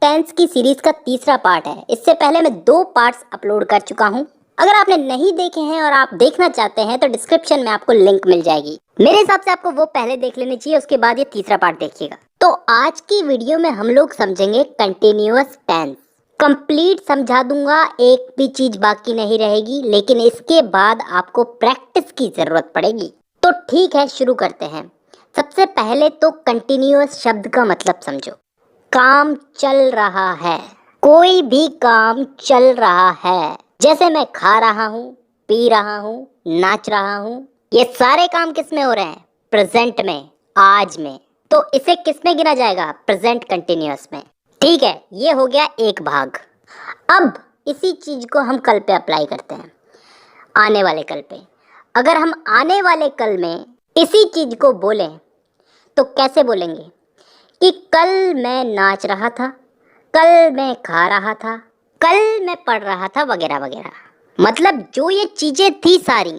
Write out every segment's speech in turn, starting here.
Tense की series का तीसरा पार्ट है। इससे पहले मैं 2 पार्ट्स अपलोड कर चुका हूँ। अगर आपने नहीं देखे हैं और आप देखना चाहते हैं तो डिस्क्रिप्शन में आपको लिंक मिल जाएगी। मेरे हिसाब से आपको वो पहले देख लेनी चाहिए, उसके बाद ये तीसरा पार्ट देखिएगा। तो आज की वीडियो में हम लोग समझेंगे कंटिन्यूअस टेंस। कंप्लीट समझा दूंगा, एक भी चीज बाकी नहीं रहेगी, लेकिन इसके बाद आपको प्रैक्टिस की जरूरत पड़ेगी। तो ठीक है, शुरू करते हैं। सबसे पहले तो कंटिन्यूअस शब्द का मतलब समझो। काम चल रहा है, कोई भी काम चल रहा है। जैसे मैं खा रहा हूँ, पी रहा हूँ, नाच रहा हूँ, ये सारे काम किस में हो रहे हैं? प्रेजेंट में, आज में। तो इसे किस में गिना जाएगा? प्रेजेंट कंटिन्यूअस में। ठीक है, ये हो गया एक भाग। अब इसी चीज को हम कल पे अप्लाई करते हैं, आने वाले कल पे। अगर हम आने वाले कल में इसी चीज को बोलें तो कैसे बोलेंगे कि कल मैं नाच रहा था, कल मैं खा रहा था, कल मैं पढ़ रहा था, वगैरह वगैरह। मतलब जो ये चीजें थी सारी,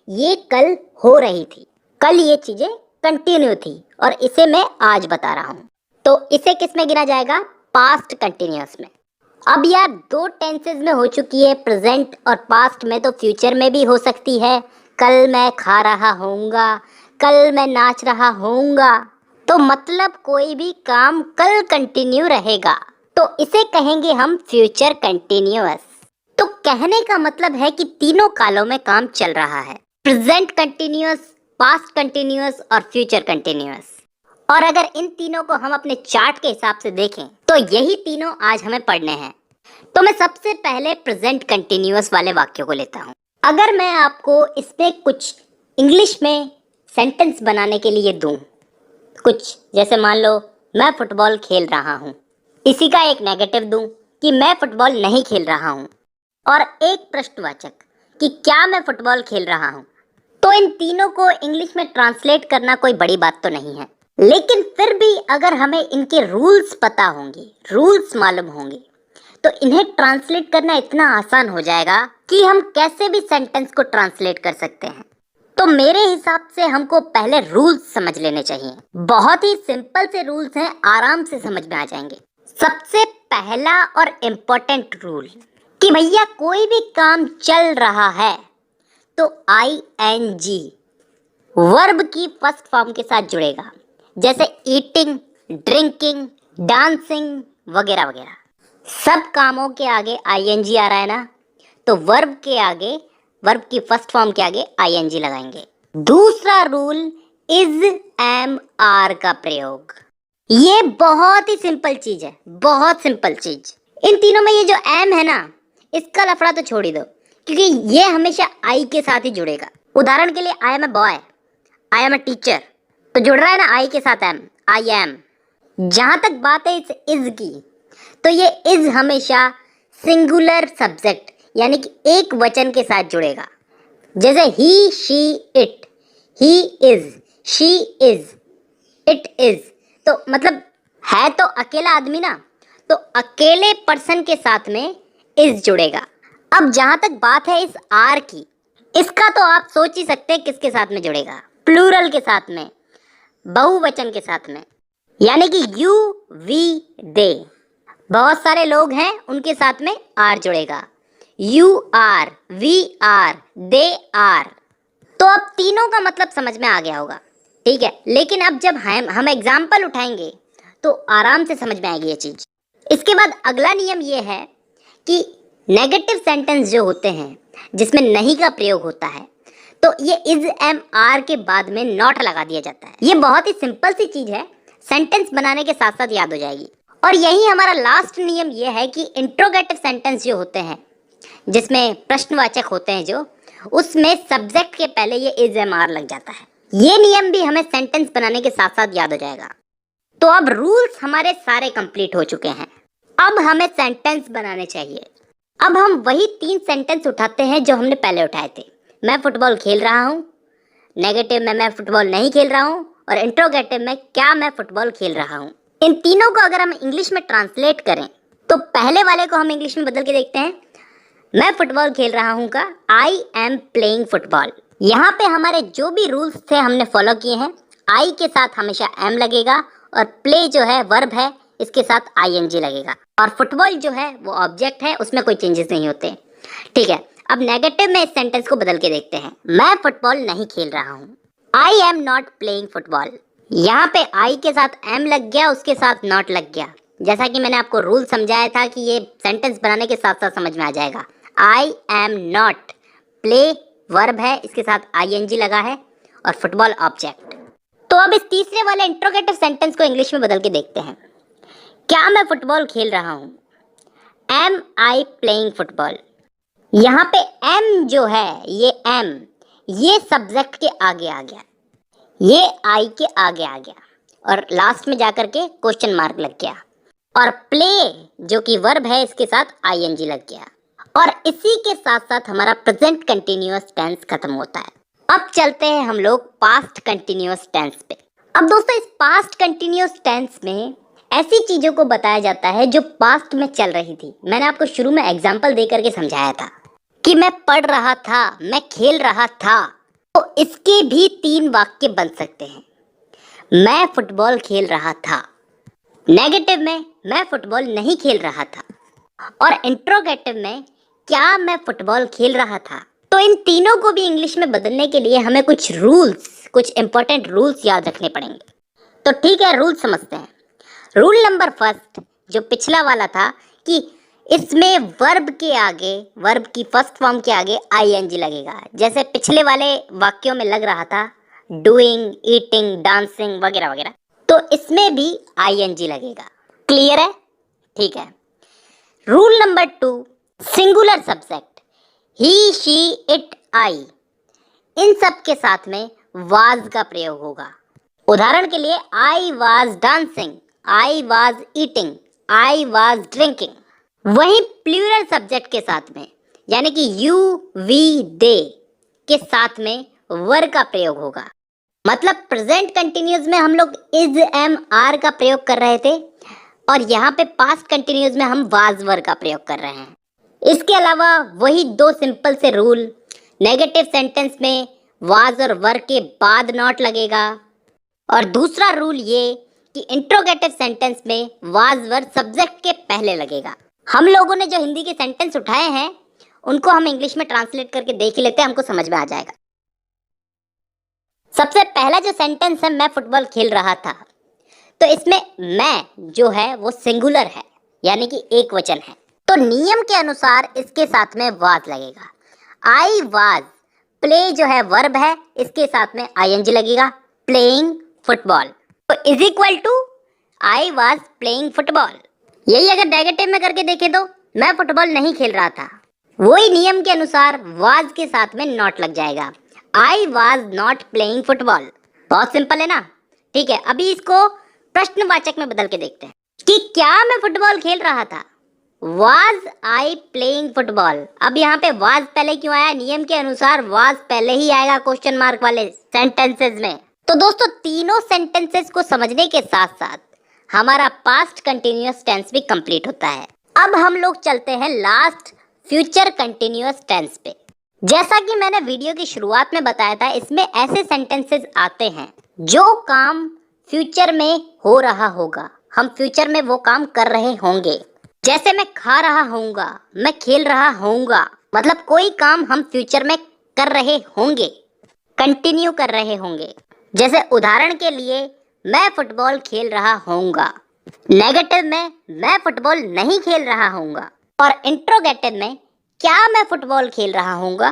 ये कल हो रही थी, कल ये चीजें कंटिन्यू थी, और इसे मैं आज बता रहा हूँ। तो इसे किस में गिना जाएगा? पास्ट कंटिन्यूअस में। अब यार 2 टेंसेस में हो चुकी है, प्रेजेंट और पास्ट में, तो फ्यूचर में भी हो सकती है। कल मैं खा रहा होऊंगा, कल मैं नाच रहा होऊंगा। तो मतलब कोई भी काम कल कंटिन्यू रहेगा, तो इसे कहेंगे हम फ्यूचर कंटिन्यूअस। तो कहने का मतलब है कि तीनों कालों में काम चल रहा है, प्रेजेंट कंटिन्यूअस, पास्ट कंटिन्यूअस और फ्यूचर कंटिन्यूअस। और अगर इन तीनों को हम अपने चार्ट के हिसाब से देखें तो यही तीनों आज हमें पढ़ने हैं। तो मैं सबसे पहले प्रेजेंट कंटिन्यूअस वाले वाक्यों को लेता हूँ। अगर मैं आपको इसमें कुछ इंग्लिश में सेंटेंस बनाने के लिए दूं, कुछ जैसे मान लो मैं फुटबॉल खेल रहा हूँ, इसी का एक नेगेटिव दूं कि मैं फुटबॉल नहीं खेल रहा हूँ, और एक प्रश्नवाचक कि क्या मैं फुटबॉल खेल रहा हूँ, तो इन तीनों को इंग्लिश में ट्रांसलेट करना कोई बड़ी बात तो नहीं है। लेकिन फिर भी अगर हमें इनके रूल्स पता होंगे, रूल्स मालूम होंगे, तो इन्हें ट्रांसलेट करना इतना आसान हो जाएगा कि हम कैसे भी सेंटेंस को ट्रांसलेट कर सकते हैं। तो मेरे हिसाब से हमको पहले रूल्स समझ लेने चाहिए। बहुत ही सिंपल से रूल्स हैं, आराम से समझ में आ जाएंगे। सबसे पहला और इम्पोर्टेंट रूल कि भैया कोई भी काम चल रहा है तो ING वर्ब की फर्स्ट फॉर्म के साथ जुड़ेगा। जैसे ईटिंग, ड्रिंकिंग, डांसिंग वगैरह वगैरह, सब कामों के आगे ING आ रहा है ना, तो वर्ब के आगे, वर्ब की फर्स्ट फॉर्म के आगे ING लगाएंगे। दूसरा रूल इज, एम, आर का प्रयोग। ये बहुत ही सिंपल चीज है, बहुत सिंपल चीज। इन तीनों में ये जो एम है ना, इसका लफड़ा तो छोड़ ही दो, क्योंकि ये हमेशा आई के साथ ही जुड़ेगा। उदाहरण के लिए I am a boy, I am a teacher, तो जुड़ रहा है ना आई के साथ एम, आई एम। जहां तक बात है इस इज की, तो ये इज हमेशा सिंगुलर सब्जेक्ट यानी कि एक वचन के साथ जुड़ेगा। जैसे he, she, it, he is, she is, it is, तो मतलब है तो अकेला आदमी ना, तो अकेले पर्सन के साथ में इज जुड़ेगा। अब जहां तक बात है इस आर की, इसका तो आप सोच ही सकते हैं किसके साथ में जुड़ेगा? प्लूरल के साथ में, बहुवचन के साथ में, यानी कि यू, वी, दे। बहुत सारे लोग हैं, उनके साथ में आर जुड़ेगा। You are, we are, they are. तो अब तीनों का मतलब समझ में आ गया होगा, ठीक है। लेकिन अब जब हम एग्जाम्पल उठाएंगे तो आराम से समझ में आएगी ये चीज। इसके बाद अगला नियम ये है कि नेगेटिव सेंटेंस जो होते हैं जिसमें नहीं का प्रयोग होता है, तो ये इज, एम, आर के बाद में नॉट लगा दिया जाता है। ये बहुत ही सिंपल सी चीज है, सेंटेंस बनाने के साथ साथ याद हो जाएगी। और यही हमारा लास्ट नियम ये है कि इंट्रोगेटिव सेंटेंस जो होते हैं, जिसमें प्रश्नवाचक होते हैं जो, उसमें सब्जेक्ट के पहले ये इज, एम, आर लग जाता है। ये नियम भी हमें सेंटेंस बनाने के साथ साथ याद हो जाएगा। तो अब रूल्स हमारे सारे कंप्लीट हो चुके हैं, अब हमें सेंटेंस बनाने चाहिए। अब हम वही 3 सेंटेंस उठाते हैं जो हमने पहले उठाए थे। मैं फुटबॉल खेल रहा हूँ, नेगेटिव में मैं फुटबॉल नहीं खेल रहा हूँ, और इंट्रोगेटिव में क्या मैं फुटबॉल खेल रहा हूँ। इन तीनों को अगर हम इंग्लिश में ट्रांसलेट करें तो पहले वाले को हम इंग्लिश में बदल के देखते हैं। मैं फुटबॉल खेल रहा हूँ का आई एम प्लेइंग फुटबॉल। यहाँ पे हमारे जो भी रूल्स थे हमने फॉलो किए हैं। आई के साथ हमेशा एम लगेगा, और प्ले जो है वर्ब है, इसके साथ आईएनजी लगेगा। और फुटबॉल जो है वो ऑब्जेक्ट है, उसमें कोई चेंजेस नहीं होते। ठीक है, अब नेगेटिव में इस सेंटेंस को बदल के देखते हैं। मैं फुटबॉल नहीं खेल रहा हूँ। I am not playing football. यहाँ पे आई के साथ एम लग गया, उसके साथ नॉट लग गया। जैसा कि मैंने आपको रूल समझाया था कि ये सेंटेंस बनाने के साथ साथ समझ में आ जाएगा। I am not, play verb है, इसके साथ आईएनजी लगा है, और फुटबॉल ऑब्जेक्ट। तो अब इस तीसरे वाले इंट्रोगेटिव सेंटेंस को इंग्लिश में बदल के देखते हैं। क्या मैं फुटबॉल खेल रहा हूँ? Am I playing football. यहाँ पे एम जो है, ये सब्जेक्ट के आगे आ गया, ये आई के आगे आ गया, और लास्ट में जाकर के क्वेश्चन मार्क लग गया। और प्ले जो कि वर्ब है, इसके साथ आईएनजी लग गया, और इसी के साथ साथ हमारा प्रेजेंट कंटिन्यूअस टेंस खत्म होता है। अब चलते हैं हम लोग पास्ट कंटिन्यूअस टेंस पे। अब दोस्तों, इस पास्ट कंटिन्यूअस टेंस में ऐसी चीजों को बताया जाता है जो पास्ट में चल रही थी। मैंने आपको शुरू में एग्जाम्पल दे करके समझाया था कि मैं पढ़ रहा था, मैं खेल रहा था। तो इसके भी 3 वाक्य बन सकते हैं। मैं फुटबॉल खेल रहा था। नेगेटिव में मैं फुटबॉल नहीं खेल रहा था, और इंट्रोगेटिव में क्या मैं फुटबॉल खेल रहा था। तो इन तीनों को भी इंग्लिश में बदलने के लिए हमें कुछ रूल्स, कुछ इंपॉर्टेंट रूल्स याद रखने पड़ेंगे। तो ठीक है, रूल समझते हैं। रूल नंबर फर्स्ट, जो पिछला वाला था कि इसमें वर्ब के आगे, वर्ब की फर्स्ट फॉर्म के आगे आईएनजी लगेगा। जैसे पिछले वाले वाक्यों में लग रहा था डूइंग, ईटिंग, डांसिंग वगैरह वगैरह, तो इसमें भी आईएनजी लगेगा। क्लियर है? ठीक है। Rule number 2, singular subject he, she, it, I, इन सब के साथ में वाज का प्रयोग होगा। उदाहरण के लिए I was dancing, I was eating, I was drinking. वहीं प्लूरल सब्जेक्ट के साथ में, यानी कि यू, वी, दे के साथ में वर का प्रयोग होगा। मतलब प्रेजेंट कंटिन्यूअस में हम लोग इज, एम, आर का प्रयोग कर रहे थे, और यहाँ पे पास्ट कंटिन्यूअस में हम वाज वर का प्रयोग कर रहे हैं। इसके अलावा वही 2 सिंपल से रूल, नेगेटिव सेंटेंस में वाज और वर के बाद नॉट लगेगा, और दूसरा रूल ये कि इंट्रोगेटिव सेंटेंस में वाज वर सब्जेक्ट के पहले लगेगा। हम लोगों ने जो हिंदी के सेंटेंस उठाए हैं उनको हम इंग्लिश में ट्रांसलेट करके देख ही लेते हैं, हमको समझ में आ जाएगा। सबसे पहला जो सेंटेंस है, मैं फुटबॉल खेल रहा था, तो इसमें मैं जो है वो सिंगुलर है, यानी कि एक वचन है। तो नियम के अनुसार इसके साथ में वाज लगेगा। आई वाज, प्ले जो है वर्ब है, इसके साथ में आईएनजी लगेगा, प्लेइंग फुटबॉल। तो is equal to I was playing football. यही अगर नेगेटिव में करके देखें तो मैं फुटबॉल नहीं खेल रहा था, वही नियम के अनुसार वाज के साथ में नॉट लग जाएगा, I was not playing football. बहुत सिंपल है ना? ठीक है, अभी इसको प्रश्नवाचक में बदल के देखते हैं कि क्या मैं फुटबॉल खेल रहा था। Was I playing football. अब यहाँ पे वाज पहले क्यों आया? नियम के अनुसार वाज पहले ही आएगा क्वेश्चन मार्क वाले सेंटेंसेस में। तो दोस्तों, तीनों सेंटेंसेस को समझने के साथ साथ हमारा पास्ट कंटिन्यूअस टेंस भी कंप्लीट होता है। अब हम लोग चलते हैं लास्ट फ्यूचर कंटिन्यूअस टेंस पे। जैसा कि मैंने वीडियो की शुरुआत में बताया था, इसमें ऐसे सेंटेंसेस आते हैं जो काम फ्यूचर में हो रहा होगा, हम फ्यूचर में वो काम कर रहे होंगे। जैसे मैं खा रहा होऊंगा, मैं खेल रहा होऊंगा, मतलब कोई काम हम फ्यूचर में कर रहे होंगे, कंटिन्यू कर रहे होंगे। जैसे उदाहरण के लिए मैं फुटबॉल खेल रहा होऊंगा। नेगेटिव में मैं फुटबॉल नहीं खेल रहा होऊंगा, और इंट्रोगेटिव में क्या मैं फुटबॉल खेल रहा होऊंगा।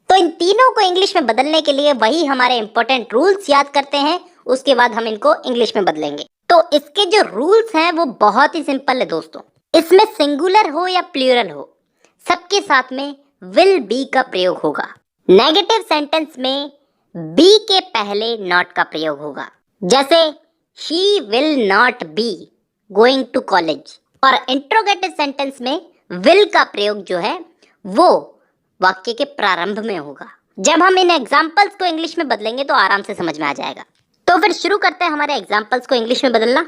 तो इन तीनों को इंग्लिश में बदलने के लिए वही हमारे इंपॉर्टेंट रूल्स याद करते हैं, उसके बाद हम इनको इंग्लिश में बदलेंगे। तो इसके जो रूल्स हैं वो बहुत ही सिंपल है दोस्तों। इसमें सिंगुलर हो या प्लूरल हो, सबके साथ में विल बी का प्रयोग होगा। नेगेटिव सेंटेंस में बी के पहले नॉट का प्रयोग होगा। जैसे she will not be going to college. और इंट्रोगेटिव सेंटेंस में विल का प्रयोग जो है वो वाक्य के प्रारंभ में होगा। जब हम इन एग्जाम्पल्स को इंग्लिश में बदलेंगे तो आराम से समझ में आ जाएगा। तो फिर शुरू करते हैं हमारे एग्जाम्पल्स को इंग्लिश में बदलना।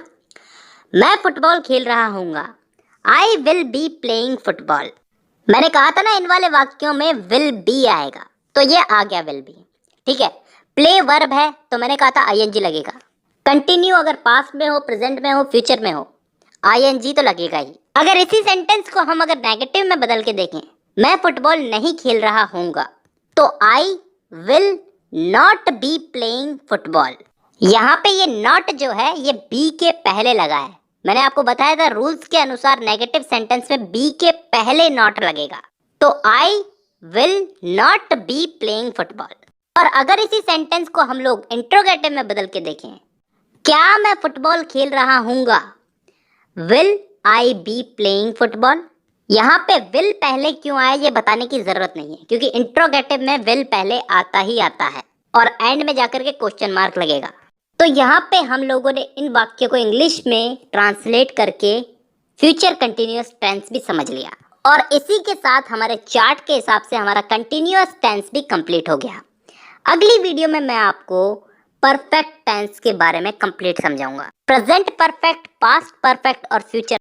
मैं फुटबॉल खेल रहा हूँगा। I will be playing football. मैंने कहा था ना इन वाले वाक्यों में विल बी आएगा, तो ये आ गया विल बी। ठीक है, प्ले वर्ब है तो मैंने कहा था आईएनजी लगेगा। कंटिन्यू अगर पास्ट में हो, प्रेजेंट में हो, फ्यूचर में हो, आईएनजी तो लगेगा ही। अगर इसी सेंटेंस को हम अगर नेगेटिव में बदल के देखें, मैं फुटबॉल नहीं खेल रहा हूँगा, तो I will not B playing football. यहाँ पे ये नॉट जो है ये बी के पहले लगा है। मैंने आपको बताया था रूल्स के अनुसार नेगेटिव सेंटेंस में बी के पहले नॉट लगेगा। तो I will not B playing football. और अगर इसी सेंटेंस को हम लोग इंट्रोगेटिव में बदल के देखें, क्या मैं फुटबॉल खेल रहा हूँगा, will I be playing football. यहाँ पे विल पहले क्यों आया ये बताने की जरूरत नहीं है, क्योंकि इंट्रोगेटिव में विल पहले आता ही आता है और एंड में जाकर के क्वेश्चन मार्क लगेगा। तो यहाँ पे हम लोगों ने इन वाक्यों को इंग्लिश में ट्रांसलेट करके फ्यूचर कंटिन्यूअस टेंस भी समझ लिया और इसी के साथ हमारे चार्ट के हिसाब से हमारा कंटिन्यूअस टेंस भी कंप्लीट हो गया। अगली वीडियो में मैं आपको परफेक्ट टेंस के बारे में कंप्लीट समझाऊंगा। प्रेजेंट परफेक्ट, पास्ट परफेक्ट और फ्यूचर